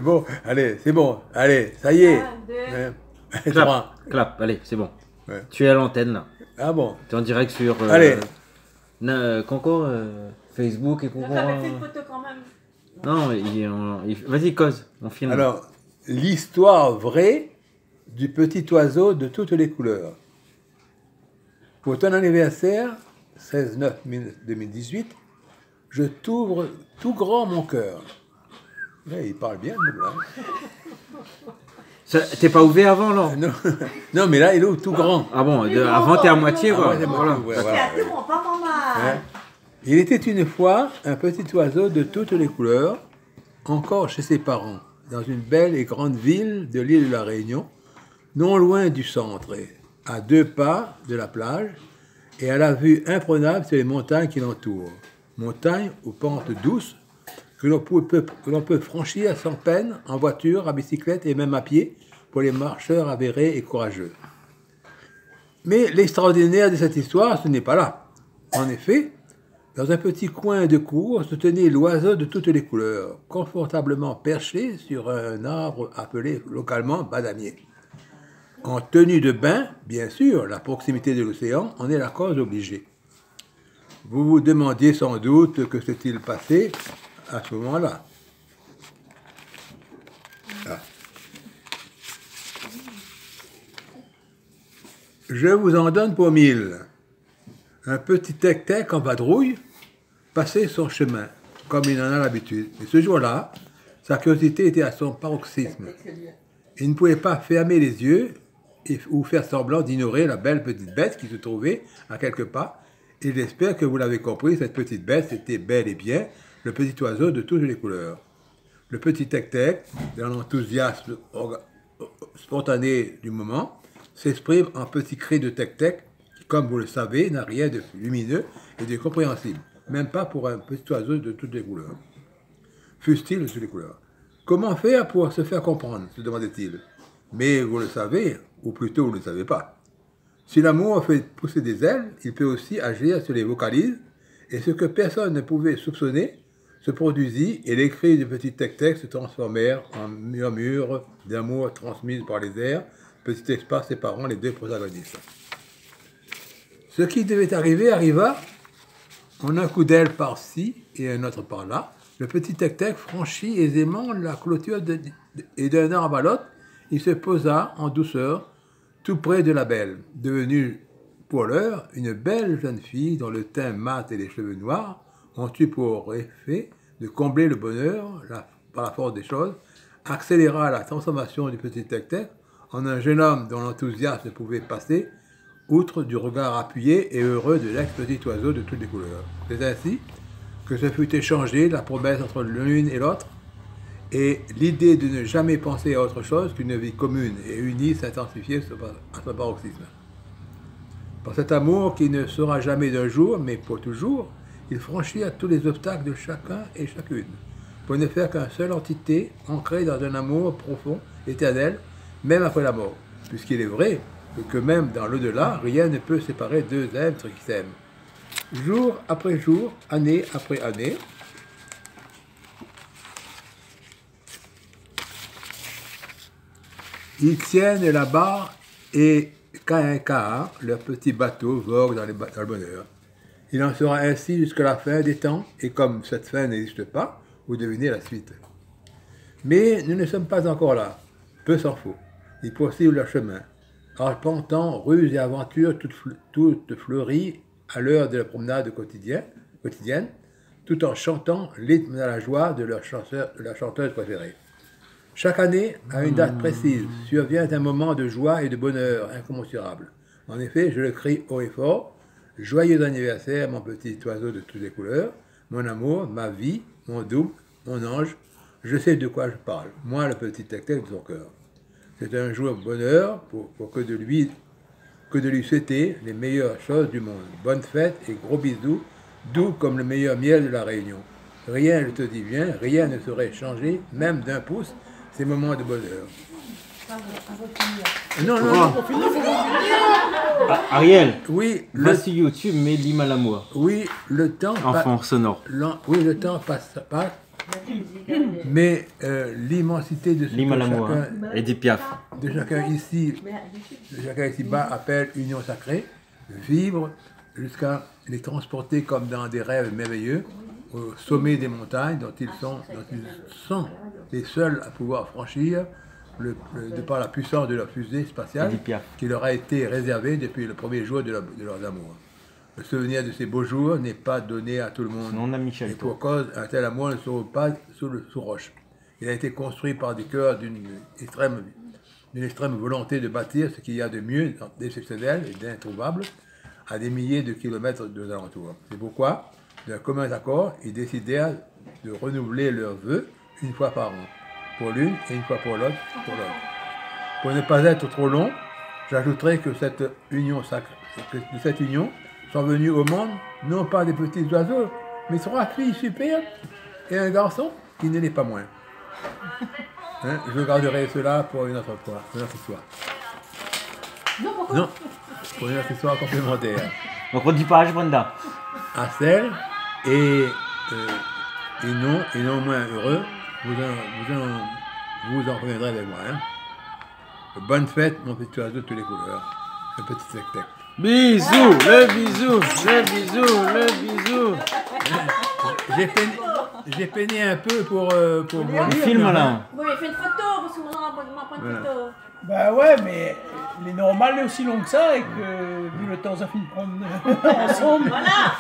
Bon, allez, c'est bon. Allez, ça y est. Un, deux. Trois. Clap, allez, c'est bon. Ouais. Tu es à l'antenne là. Ah bon. Tu es en direct sur Allez. Concours, Facebook et Non, Concours. t'avais fait une photo quand même. Non, vas-y, cause, on filme. Alors, l'histoire vraie du petit oiseau de toutes les couleurs. Pour ton anniversaire, 16/9/2018, je t'ouvre tout grand mon cœur. Ouais, il parle bien, nous, là. T'es pas ouvert avant, là? Non, non, mais là, il ouvre tout grand. Ah bon, avant t'es à moitié, Ah quoi. ouais, c'est bon, Voilà. ouais, C'est voilà. assez bon, pas mal. Ouais. Il était une fois un petit oiseau de toutes les couleurs, encore chez ses parents, dans une belle et grande ville de l'île de la Réunion, non loin du centre, et à 2 pas de la plage, et à la vue imprenable sur les montagnes qui l'entourent. Montagnes aux pentes douces, que l'on peut franchir sans peine, en voiture, à bicyclette et même à pied, pour les marcheurs avérés et courageux. Mais l'extraordinaire de cette histoire, ce n'est pas là. En effet, dans un petit coin de cour se tenait l'oiseau de toutes les couleurs, confortablement perché sur un arbre appelé localement badamier. En tenue de bain, bien sûr, la proximité de l'océan en est la cause obligée. Vous vous demandiez sans doute que s'est-il passé à ce moment-là. Ah. Je vous en donne pour 1000. Un petit tec-tec en vadrouille passait son chemin, comme il en a l'habitude. Et ce jour-là, sa curiosité était à son paroxysme. Il ne pouvait pas fermer les yeux ou faire semblant d'ignorer la belle petite bête qui se trouvait à quelques pas. Et j'espère que vous l'avez compris, cette petite bête, c'était bel et bien le petit oiseau de toutes les couleurs. Le petit tec-tec, dans l'enthousiasme spontané du moment, s'exprime en petits cris de tec-tec qui, comme vous le savez, n'a rien de lumineux et de compréhensible, même pas pour un petit oiseau de toutes les couleurs. Fût-il de toutes les couleurs. Comment faire pour se faire comprendre, se demandait-il. Mais vous le savez, ou plutôt vous ne le savez pas. Si l'amour fait pousser des ailes, il peut aussi agir sur les vocalises, et ce que personne ne pouvait soupçonner se produisit, et les cris du petit tec-tec se transformèrent en murmures d'amour transmises par les airs, petit espace séparant les deux protagonistes. Ce qui devait arriver arriva. En un coup d'aile par-ci et un autre par-là, le petit tec-tec franchit aisément la clôture et d'un arbre à l'autre, il se posa en douceur tout près de la belle, devenue pour l'heure une belle jeune fille dont le teint mat et les cheveux noirs ont eu pour effet de combler le bonheur par la force des choses, accéléra la transformation du petit tec-tec en un jeune homme dont l'enthousiasme pouvait passer outre du regard appuyé et heureux de l'ex-petit oiseau de toutes les couleurs. C'est ainsi que se fut échangée la promesse entre l'une et l'autre, et l'idée de ne jamais penser à autre chose qu'une vie commune et unie s'intensifiait à son paroxysme. Par cet amour qui ne sera jamais d'un jour, mais pour toujours, il franchit à tous les obstacles de chacun et chacune, pour ne faire qu'une seule entité ancrée dans un amour profond, éternel, même après la mort, puisqu'il est vrai que même dans l'au-delà, rien ne peut séparer deux êtres qui s'aiment. Jour après jour, année après année, ils tiennent la barre et qu'à un quart, leur petit bateau vogue dans le bonheur. Il en sera ainsi jusqu'à la fin des temps, et comme cette fin n'existe pas, vous devinez la suite. Mais nous ne sommes pas encore là, peu s'en faut. Ils poursuivent leur chemin, arpentant ruses et aventures toutes fleuries à l'heure de la promenade quotidienne, tout en chantant rythme à la joie de leur chanteuse préférée. Chaque année, à une date précise, survient un moment de joie et de bonheur incommensurable. En effet, je le crie haut et fort, « Joyeux anniversaire, mon petit oiseau de toutes les couleurs, mon amour, ma vie, mon double, mon ange, je sais de quoi je parle, moi le petit tec-tec de son cœur. » C'est un jour de bonheur pour que de lui souhaiter les meilleures choses du monde. Bonne fête et gros bisous, doux comme le meilleur miel de la Réunion. Rien, je te dis bien, rien ne saurait changer, même d'un pouce, ces moments de bonheur. Non, faut finir. Ariel, Oui, va sur YouTube, mets Lima l'amour. oui, le temps Enfant sonore. Oui, le temps passe Mais l'immensité de ce Lima que l'amour, hein. Edith Piaf. chacun ici bas appelle union sacrée, vivre jusqu'à les transporter comme dans des rêves merveilleux au sommet des montagnes dont ils sont les seuls à pouvoir franchir de par la puissance de leur fusée spatiale Edith Piaf. qui leur a été réservée depuis le premier jour de leurs amours. Le souvenir de ces beaux jours n'est pas donné à tout le monde. Non, on a Michel. Et pour cause, un tel amour ne se trouve pas sous roche. Il a été construit par des cœurs d'une extrême volonté de bâtir ce qu'il y a de mieux, d'exceptionnel et d'introuvable à des milliers de kilomètres de alentours. C'est pourquoi, d'un commun accord, ils décidèrent de renouveler leurs vœux une fois par an, pour l'une et une fois pour l'autre. Pour ne pas être trop long, j'ajouterai que cette union sont venus au monde non pas des petits oiseaux, mais 3 filles superbes et un garçon qui ne l'est pas moins. Hein, je garderai cela pour une autre fois, une autre histoire. Non, pour une autre histoire complémentaire. Donc on dit pas Brenda. À celle et non moins heureux, vous en reviendrez avec moi. Hein. Bonne fête, mon petit oiseau de toutes les couleurs. Un petit tec-tec. Bisous, le bisou, le bisou, le bisou. J'ai peiné un peu pour On filme là. Oui, mais fais une photo, parce que moi, on va prendre une photo. Bah ouais, mais il est normal, il est aussi long que ça, et que vu le temps, ça finit de prendre ensemble. Voilà.